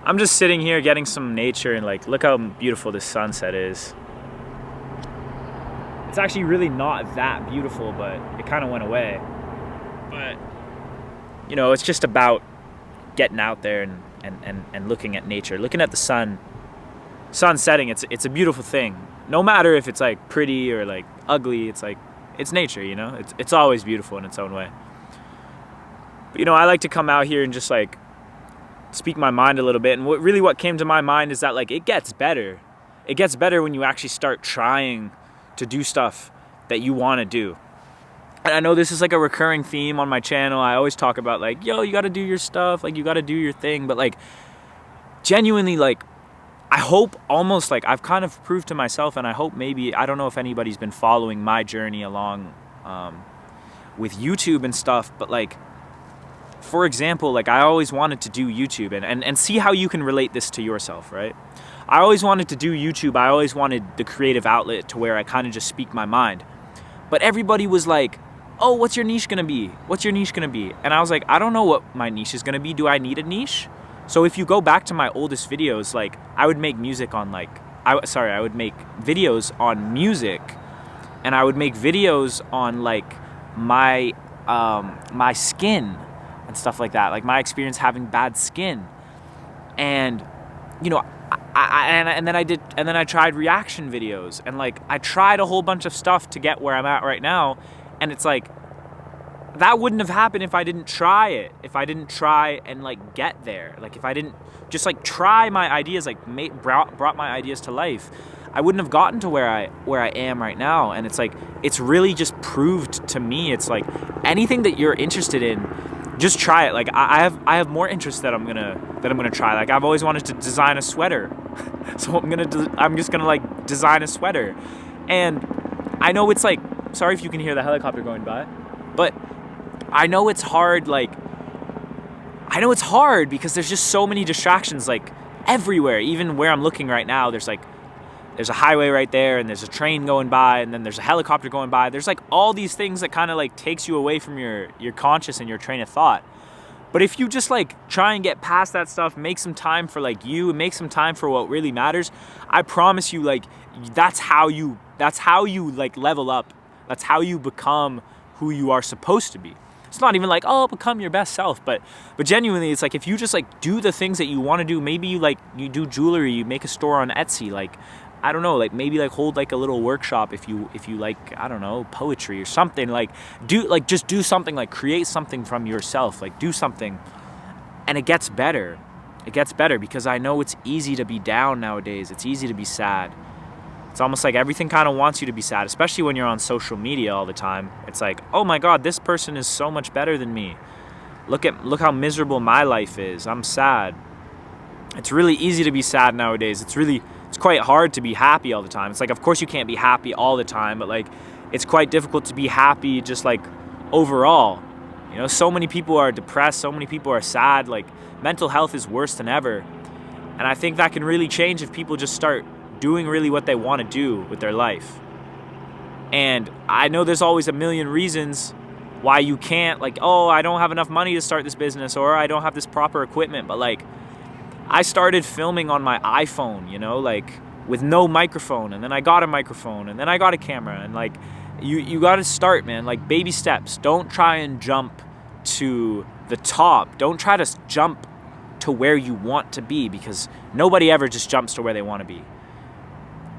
I'm just sitting here getting some nature and like, look how beautiful this sunset is. It's actually really not that beautiful, but it kind of went away. But, you know, it's just about getting out there and looking at nature, looking at the sun setting. It's a beautiful thing. No matter if it's like pretty or like ugly, it's like, it's nature, you know? It's always beautiful in its own way. But, you know, I like to come out here and just like speak my mind a little bit. And what came to my mind is that like it gets better. It gets better when you actually start trying to do stuff that you want to do. And I know this is like a recurring theme on my channel. I always talk about like, yo, you got to do your stuff, like you got to do your thing. But like genuinely, like I hope almost like I've kind of proved to myself, and I hope maybe, I don't know if anybody's been following my journey along with YouTube and stuff, but like, for example, like I always wanted to do YouTube and see how you can relate this to yourself, right? I always wanted to do YouTube. I always wanted the creative outlet to where I kind of just speak my mind. But everybody was like, oh, what's your niche gonna be? What's your niche gonna be? And I was like, I don't know what my niche is gonna be. Do I need a niche? So if you go back to my oldest videos, like I would make music on like, I would make videos on music, and I would make videos on like my skin and stuff like that, like my experience having bad skin. And you know, and then I tried reaction videos, and like I tried a whole bunch of stuff to get where I'm at right now. And it's like, that wouldn't have happened if I didn't try it. If I didn't try and like get there. Like if I didn't just like try my ideas, like brought my ideas to life, I wouldn't have gotten to where I am right now. And it's like, it's really just proved to me, it's like anything that you're interested in, just try it. Like I have more interests that I'm gonna try. Like I've always wanted to design a sweater, so I'm just gonna like design a sweater. And I know it's like, sorry if you can hear the helicopter going by, but I know it's hard. Like I know it's hard because there's just so many distractions like everywhere. Even where I'm looking right now, there's a highway right there, and there's a train going by, and then there's a helicopter going by. There's like all these things that kind of like takes you away from your conscious and your train of thought. But if you just like try and get past that stuff, make some time for like you, and make some time for what really matters, I promise you, like that's how you like level up. That's how you become who you are supposed to be. It's not even like, oh, become your best self, but genuinely, it's like if you just like do the things that you want to do. Maybe you do jewelry, you make a store on Etsy, like I don't know, like maybe like hold like a little workshop if you like, I don't know, poetry or something. Like just do something, like create something from yourself, like do something, and it gets better. It gets better because I know it's easy to be down nowadays. It's easy to be sad. It's almost like everything kind of wants you to be sad, especially when you're on social media all the time. It's like, oh my God, this person is so much better than me. Look how miserable my life is. I'm sad. It's really easy to be sad nowadays. It's quite hard to be happy all the time. It's like, of course you can't be happy all the time, but like it's quite difficult to be happy just like overall. You know, so many people are depressed, so many people are sad, like mental health is worse than ever. And I think that can really change if people just start doing really what they want to do with their life. And I know there's always a million reasons why you can't, like, oh, I don't have enough money to start this business, or I don't have this proper equipment. But like, I started filming on my iPhone, you know, like with no microphone, and then I got a microphone, and then I got a camera, and like you got to start, man, like baby steps. Don't try and jump to the top. Don't try to jump to where you want to be, because nobody ever just jumps to where they want to be.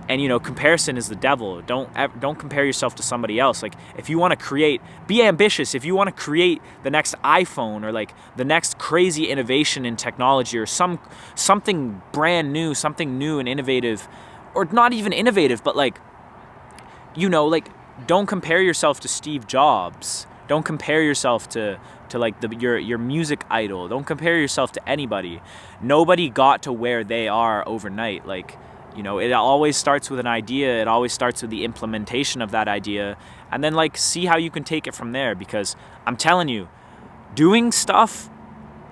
And you know, comparison is the devil. Don't compare yourself to somebody else. Like if you want to create, be ambitious. If you want to create the next iPhone, or like the next crazy innovation in technology, or something brand new, something new and innovative, or not even innovative, but like, you know, like don't compare yourself to Steve Jobs. Don't compare yourself to like your music idol. Don't compare yourself to anybody. Nobody got to where they are overnight. Like, you know, it always starts with an idea. It always starts with the implementation of that idea. And then like see how you can take it from there. Because I'm telling you, doing stuff,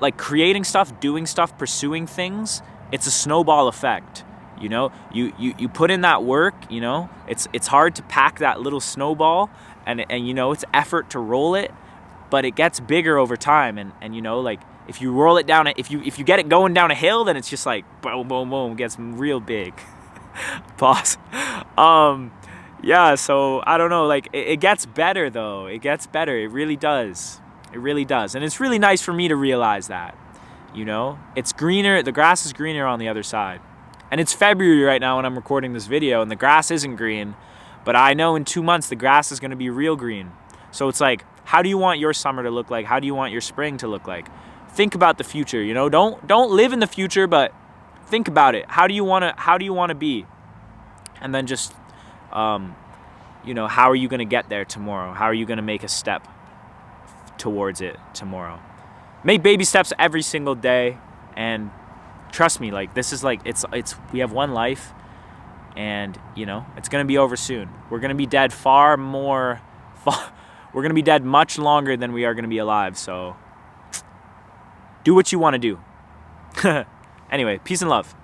like creating stuff, doing stuff, pursuing things, it's a snowball effect. You know, you put in that work, you know, it's hard to pack that little snowball, and you know, it's effort to roll it, but it gets bigger over time. And you know, like If you roll it down, if you get it going down a hill, then it's just like boom, boom, boom, gets real big. Pause. Yeah, so I don't know, like it gets better though. It gets better. It really does. It really does. And it's really nice for me to realize that, you know, it's greener. The grass is greener on the other side. And it's February right now when I'm recording this video, and the grass isn't green, but I know in 2 months the grass is going to be real green. So it's like, how do you want your summer to look like? How do you want your spring to look like? Think about the future, you know, don't live in the future, but think about it. How do you want to be? And then just, you know, how are you going to get there tomorrow? How are you going to make a step towards it tomorrow? Make baby steps every single day, and trust me, like this is like, it's we have one life, and you know, it's going to be over soon. We're going to be dead we're going to be dead much longer than we are going to be alive. So do what you want to do. Anyway, peace and love.